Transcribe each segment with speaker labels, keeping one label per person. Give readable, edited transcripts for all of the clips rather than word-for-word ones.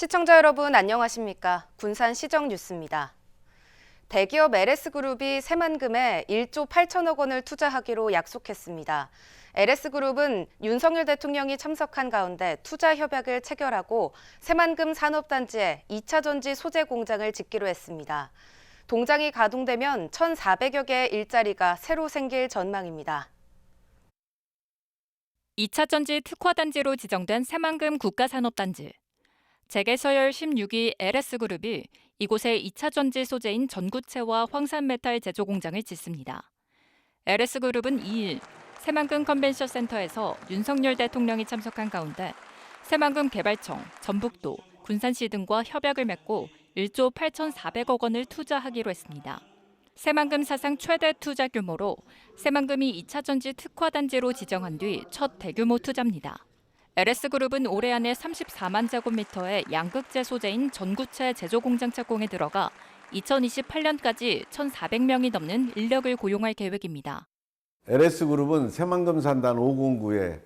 Speaker 1: 시청자 여러분 안녕하십니까? 군산 시정 뉴스입니다. 대기업 LS그룹이 새만금에 1조 8천억 원을 투자하기로 약속했습니다. LS그룹은 윤석열 대통령이 참석한 가운데 투자 협약을 체결하고 새만금 산업단지에 2차 전지 소재 공장을 짓기로 했습니다. 동장이 가동되면 1,400여 개의 일자리가 새로 생길 전망입니다.
Speaker 2: 2차 전지 특화단지로 지정된 새만금 국가산업단지. 재계서열 16위 LS그룹이 이곳에 2차 전지 소재인 전구체와 황산메탈 제조 공장을 짓습니다. LS그룹은 2일 새만금 컨벤션 센터에서 윤석열 대통령이 참석한 가운데 새만금 개발청, 전북도, 군산시 등과 협약을 맺고 1조 8,400억 원을 투자하기로 했습니다. 새만금 사상 최대 투자 규모로 새만금이 2차 전지 특화단지로 지정한 뒤 첫 대규모 투자입니다. LS그룹은 올해 안에 34만 제곱미터의 양극재 소재인 전구체 제조 공장 착공에 들어가 2028년까지 1,400명이 넘는 인력을 고용할 계획입니다.
Speaker 3: LS그룹은 새만금 산단 509에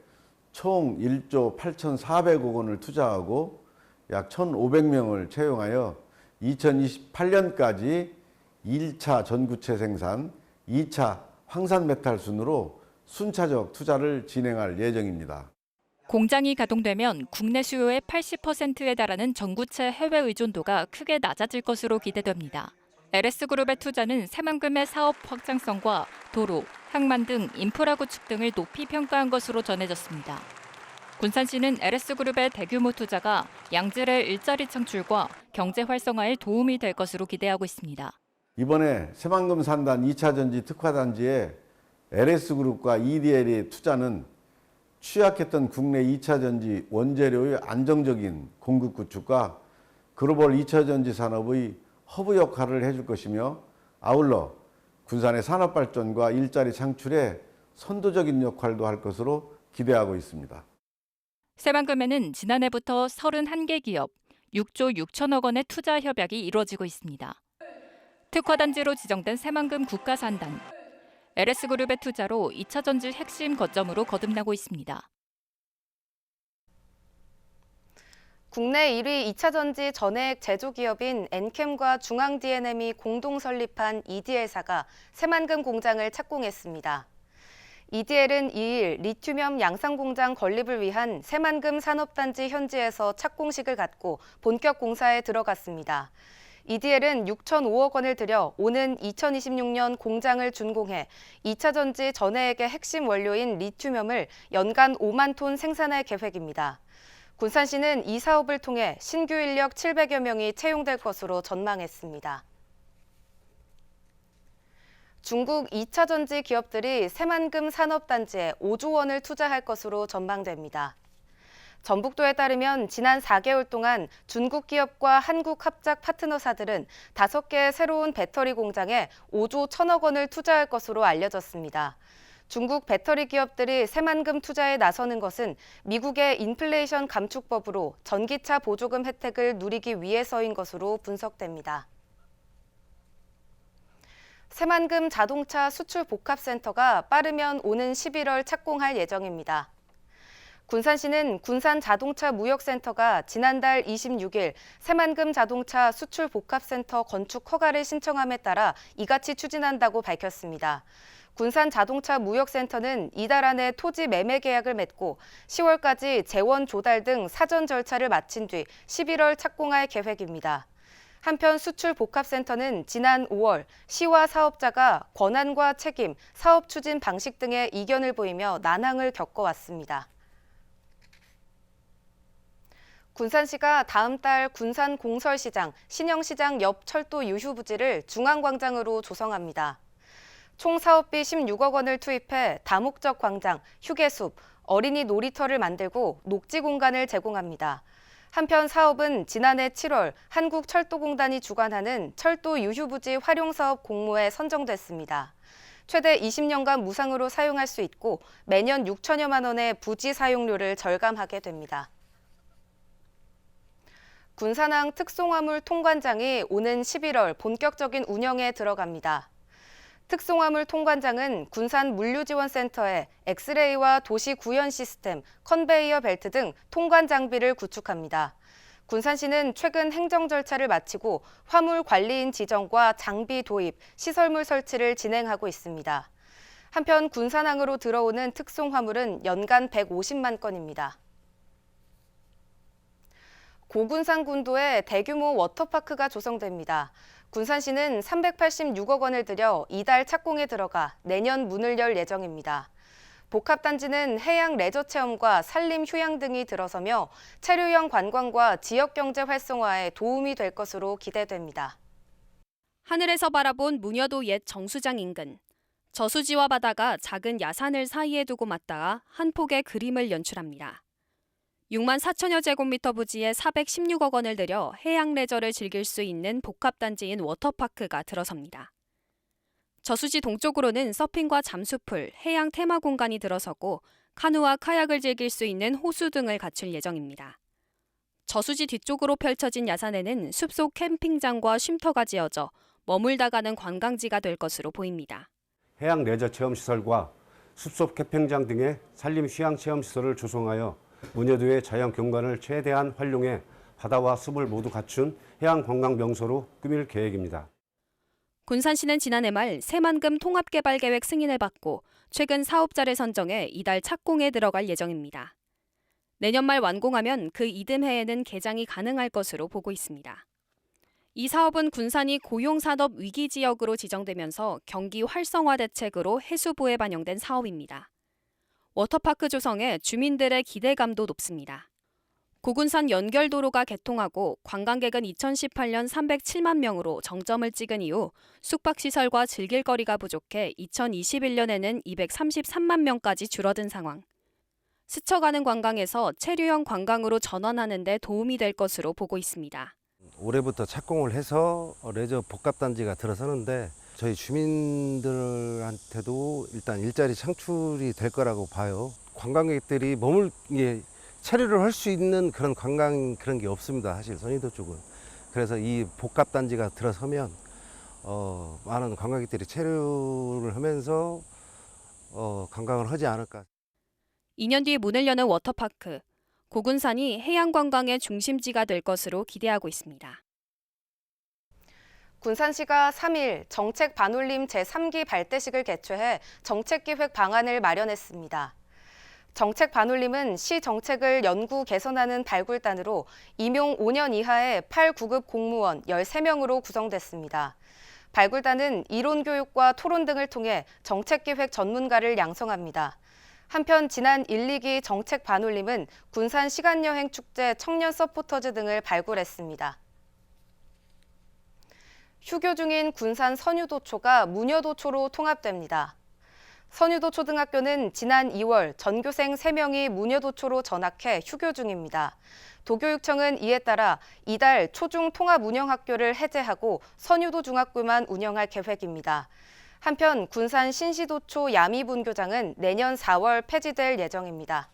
Speaker 3: 총 1조 8,400억 원을 투자하고 약 1,500명을 채용하여 2028년까지 1차 전구체 생산, 2차 황산메탈 순으로 순차적 투자를 진행할 예정입니다.
Speaker 2: 공장이 가동되면 국내 수요의 80%에 달하는 전구체 해외 의존도가 크게 낮아질 것으로 기대됩니다. LS그룹의 투자는 새만금의 사업 확장성과 도로, 항만 등 인프라 구축 등을 높이 평가한 것으로 전해졌습니다. 군산시는 LS그룹의 대규모 투자가 양질의 일자리 창출과 경제 활성화에 도움이 될 것으로 기대하고 있습니다.
Speaker 3: 이번에 새만금 산단 2차 전지 특화단지에 LS그룹과 EDL의 투자는 취약했던 국내 2차 전지 원재료의 안정적인 공급 구축과 글로벌 2차 전지 산업의 허브 역할을 해줄 것이며 아울러 군산의 산업 발전과 일자리 창출에 선도적인 역할도 할 것으로 기대하고 있습니다.
Speaker 2: 새만금에는 지난해부터 31개 기업 6조 6천억 원의 투자 협약이 이루어지고 있습니다. 특화단지로 지정된 새만금 국가산단. LS그룹의 투자로 2차 전지 핵심 거점으로 거듭나고 있습니다.
Speaker 1: 국내 1위 2차 전지 전해액 제조기업인 엔캠과 중앙DNM이 공동 설립한 EDL사가 새만금 공장을 착공했습니다. EDL은 2일 리튬염 양산공장 건립을 위한 새만금 산업단지 현지에서 착공식을 갖고 본격 공사에 들어갔습니다. EDL은 6,005억 원을 들여 오는 2026년 공장을 준공해 2차 전지 전해액의 핵심 원료인 리튬염을 연간 5만 톤 생산할 계획입니다. 군산시는 이 사업을 통해 신규 인력 700여 명이 채용될 것으로 전망했습니다. 중국 2차 전지 기업들이 새만금 산업단지에 5조 원을 투자할 것으로 전망됩니다. 전북도에 따르면 지난 4개월 동안 중국 기업과 한국 합작 파트너사들은 5개의 새로운 배터리 공장에 5조 1천억 원을 투자할 것으로 알려졌습니다. 중국 배터리 기업들이 새만금 투자에 나서는 것은 미국의 인플레이션 감축법으로 전기차 보조금 혜택을 누리기 위해서인 것으로 분석됩니다. 새만금 자동차 수출 복합센터가 빠르면 오는 11월 착공할 예정입니다. 군산시는 군산자동차무역센터가 지난달 26일 새만금 자동차 수출 복합센터 건축 허가를 신청함에 따라 이같이 추진한다고 밝혔습니다. 군산자동차무역센터는 이달 안에 토지 매매 계약을 맺고 10월까지 재원 조달 등 사전 절차를 마친 뒤 11월 착공할 계획입니다. 한편 수출복합센터는 지난 5월 시와 사업자가 권한과 책임, 사업 추진 방식 등의 이견을 보이며 난항을 겪어왔습니다. 군산시가 다음 달 군산 공설시장, 신영시장 옆 철도 유휴 부지를 중앙광장으로 조성합니다. 총 사업비 16억 원을 투입해 다목적 광장, 휴게숲, 어린이 놀이터를 만들고 녹지 공간을 제공합니다. 한편 사업은 지난해 7월 한국철도공단이 주관하는 철도 유휴부지 활용사업 공모에 선정됐습니다. 최대 20년간 무상으로 사용할 수 있고 매년 6천여만 원의 부지 사용료를 절감하게 됩니다. 군산항 특송화물 통관장이 오는 11월 본격적인 운영에 들어갑니다. 특송화물 통관장은 군산 물류지원센터에 엑스레이와 도시 구현 시스템, 컨베이어 벨트 등 통관 장비를 구축합니다. 군산시는 최근 행정 절차를 마치고 화물 관리인 지정과 장비 도입, 시설물 설치를 진행하고 있습니다. 한편 군산항으로 들어오는 특송 화물은 연간 150만 건입니다. 고군산 군도에 대규모 워터파크가 조성됩니다. 군산시는 386억 원을 들여 이달 착공에 들어가 내년 문을 열 예정입니다. 복합단지는 해양 레저 체험과 산림 휴양 등이 들어서며 체류형 관광과 지역 경제 활성화에 도움이 될 것으로 기대됩니다.
Speaker 4: 하늘에서 바라본 무녀도 옛 정수장 인근. 저수지와 바다가 작은 야산을 사이에 두고 맞닿아 한 폭의 그림을 연출합니다. 6만 4천여 제곱미터 부지에 416억 원을 들여 해양 레저를 즐길 수 있는 복합단지인 워터파크가 들어섭니다. 저수지 동쪽으로는 서핑과 잠수풀, 해양 테마 공간이 들어서고 카누와 카약을 즐길 수 있는 호수 등을 갖출 예정입니다. 저수지 뒤쪽으로 펼쳐진 야산에는 숲속 캠핑장과 쉼터가 지어져 머물다 가는 관광지가 될 것으로 보입니다.
Speaker 5: 해양 레저 체험 시설과 숲속 캠핑장 등의 산림 휴양 체험 시설을 조성하여 무녀도의 자연 경관을 최대한 활용해 바다와 숲을 모두 갖춘 해양 관광 명소로 꾸밀 계획입니다.
Speaker 4: 군산시는 지난해 말 새만금 통합개발계획 승인을 받고 최근 사업자를 선정해 이달 착공에 들어갈 예정입니다. 내년 말 완공하면 그 이듬해에는 개장이 가능할 것으로 보고 있습니다. 이 사업은 군산이 고용산업 위기지역으로 지정되면서 경기 활성화 대책으로 해수부에 반영된 사업입니다. 워터파크 조성에 주민들의 기대감도 높습니다. 고군산 연결도로가 개통하고 관광객은 2018년 307만 명으로 정점을 찍은 이후 숙박시설과 즐길거리가 부족해 2021년에는 233만 명까지 줄어든 상황. 스쳐가는 관광에서 체류형 관광으로 전환하는 데 도움이 될 것으로 보고 있습니다.
Speaker 6: 올해부터 착공을 해서 레저 복합단지가 들어서는데 저희 주민들한테도 일단 일자리 창출이 될 거라고 봐요. 관광객들이 체류를 할 수 있는 그런 그런 게 없습니다. 사실 선의도 쪽은. 그래서 이 복합단지가 들어서면 많은 관광객들이 체류를 하면서 관광을 하지 않을까.
Speaker 4: 2년 뒤에 문을 여는 워터파크. 고군산이 해양관광의 중심지가 될 것으로 기대하고 있습니다.
Speaker 1: 군산시가 3일 정책 반올림 제3기 발대식을 개최해 정책기획 방안을 마련했습니다. 정책 반올림은 시 정책을 연구 개선하는 발굴단으로 임용 5년 이하의 8, 9급 공무원 13명으로 구성됐습니다. 발굴단은 이론 교육과 토론 등을 통해 정책기획 전문가를 양성합니다. 한편 지난 1, 2기 정책 반올림은 군산 시간여행 축제 청년 서포터즈 등을 발굴했습니다. 휴교 중인 군산 선유도초가 무녀도초로 통합됩니다. 선유도초등학교는 지난 2월 전교생 3명이 무녀도초로 전학해 휴교 중입니다. 도교육청은 이에 따라 이달 초중 통합 운영학교를 해제하고 선유도 중학교만 운영할 계획입니다. 한편 군산 신시도초 야미분교장은 내년 4월 폐지될 예정입니다.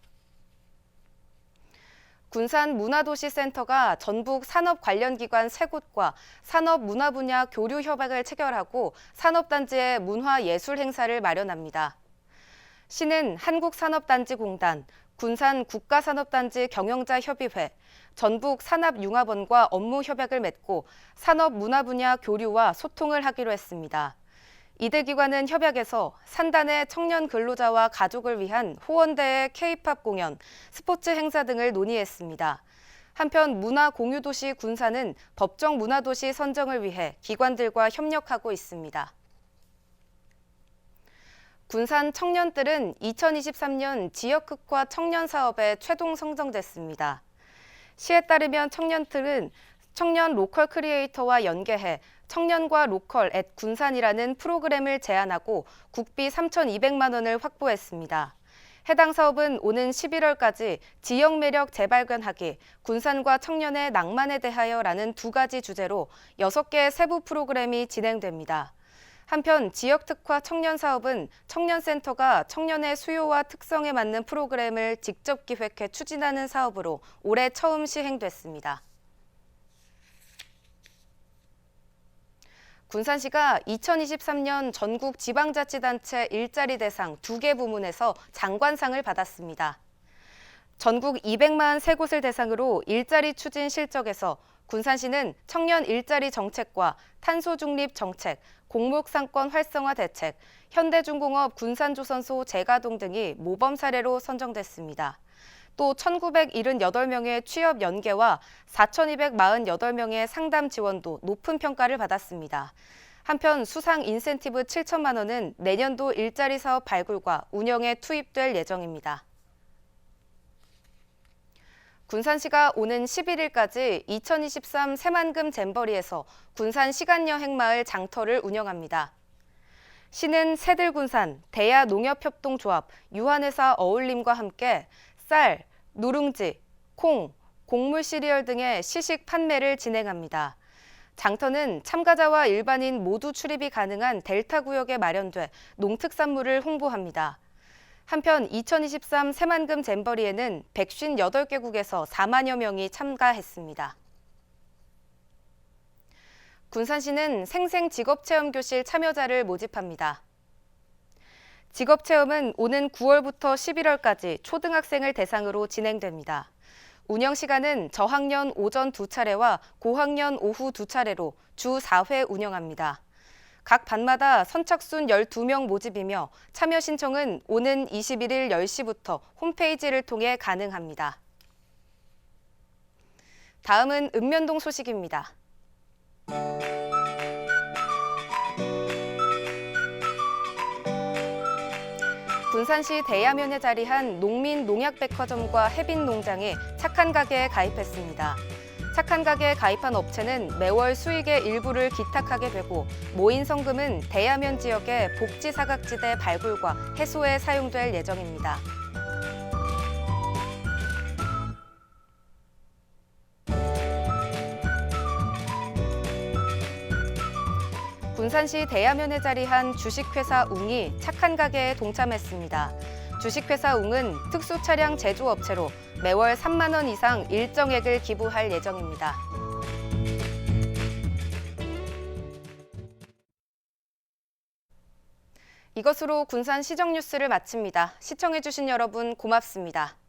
Speaker 1: 군산 문화도시센터가 전북 산업 관련 기관 3곳과 산업 문화 분야 교류 협약을 체결하고 산업단지의 문화예술 행사를 마련합니다. 시는 한국산업단지공단, 군산 국가산업단지 경영자협의회, 전북산업융합원과 업무 협약을 맺고 산업 문화 분야 교류와 소통을 하기로 했습니다. 이들 기관은 협약에서 산단의 청년 근로자와 가족을 위한 호원대의 K-팝 공연, 스포츠 행사 등을 논의했습니다. 한편 문화공유도시 군산은 법정 문화도시 선정을 위해 기관들과 협력하고 있습니다. 군산 청년들은 2023년 지역흑화 청년 사업에 최종 선정됐습니다. 시에 따르면 청년들은 청년 로컬 크리에이터와 연계해 청년과 로컬 앳 군산이라는 프로그램을 제안하고 국비 3,200만 원을 확보했습니다. 해당 사업은 오는 11월까지 지역 매력 재발견하기, 군산과 청년의 낭만에 대하여라는 2가지 주제로 6개의 세부 프로그램이 진행됩니다. 한편 지역 특화 청년 사업은 청년센터가 청년의 수요와 특성에 맞는 프로그램을 직접 기획해 추진하는 사업으로 올해 처음 시행됐습니다. 군산시가 2023년 전국 지방자치단체 일자리 대상 2개 부문에서 장관상을 받았습니다. 전국 243곳을 대상으로 일자리 추진 실적에서 군산시는 청년 일자리 정책과 탄소 중립 정책, 공목 상권 활성화 대책, 현대중공업 군산조선소 재가동 등이 모범 사례로 선정됐습니다. 또 1,978명의 취업 연계와 4,248명의 상담 지원도 높은 평가를 받았습니다. 한편 수상 인센티브 7천만 원은 내년도 일자리 사업 발굴과 운영에 투입될 예정입니다. 군산시가 오는 11일까지 2023 새만금 잼버리에서 군산 시간여행마을 장터를 운영합니다. 시는 새들군산, 대야농협협동조합, 유한회사 어울림과 함께 쌀, 누룽지, 콩, 곡물 시리얼 등의 시식 판매를 진행합니다. 장터는 참가자와 일반인 모두 출입이 가능한 델타 구역에 마련돼 농특산물을 홍보합니다. 한편 2023 새만금 잼버리에는 158개국에서 4만여 명이 참가했습니다. 군산시는 생생직업체험교실 참여자를 모집합니다. 직업체험은 오는 9월부터 11월까지 초등학생을 대상으로 진행됩니다. 운영 시간은 저학년 오전 2차례와 고학년 오후 2차례로 주 4회 운영합니다. 각 반마다 선착순 12명 모집이며 참여 신청은 오는 21일 10시부터 홈페이지를 통해 가능합니다. 다음은 읍면동 소식입니다. 군산시 대야면에 자리한 농민 농약백화점과 해빈농장이 착한 가게에 가입했습니다. 착한 가게에 가입한 업체는 매월 수익의 일부를 기탁하게 되고 모인 성금은 대야면 지역의 복지사각지대 발굴과 해소에 사용될 예정입니다. 군산시 대야면에 자리한 주식회사 웅이 착한 가게에 동참했습니다. 주식회사 웅은 특수차량 제조업체로 매월 3만 원 이상 일정액을 기부할 예정입니다. 이것으로 군산 시정 뉴스를 마칩니다. 시청해주신 여러분 고맙습니다.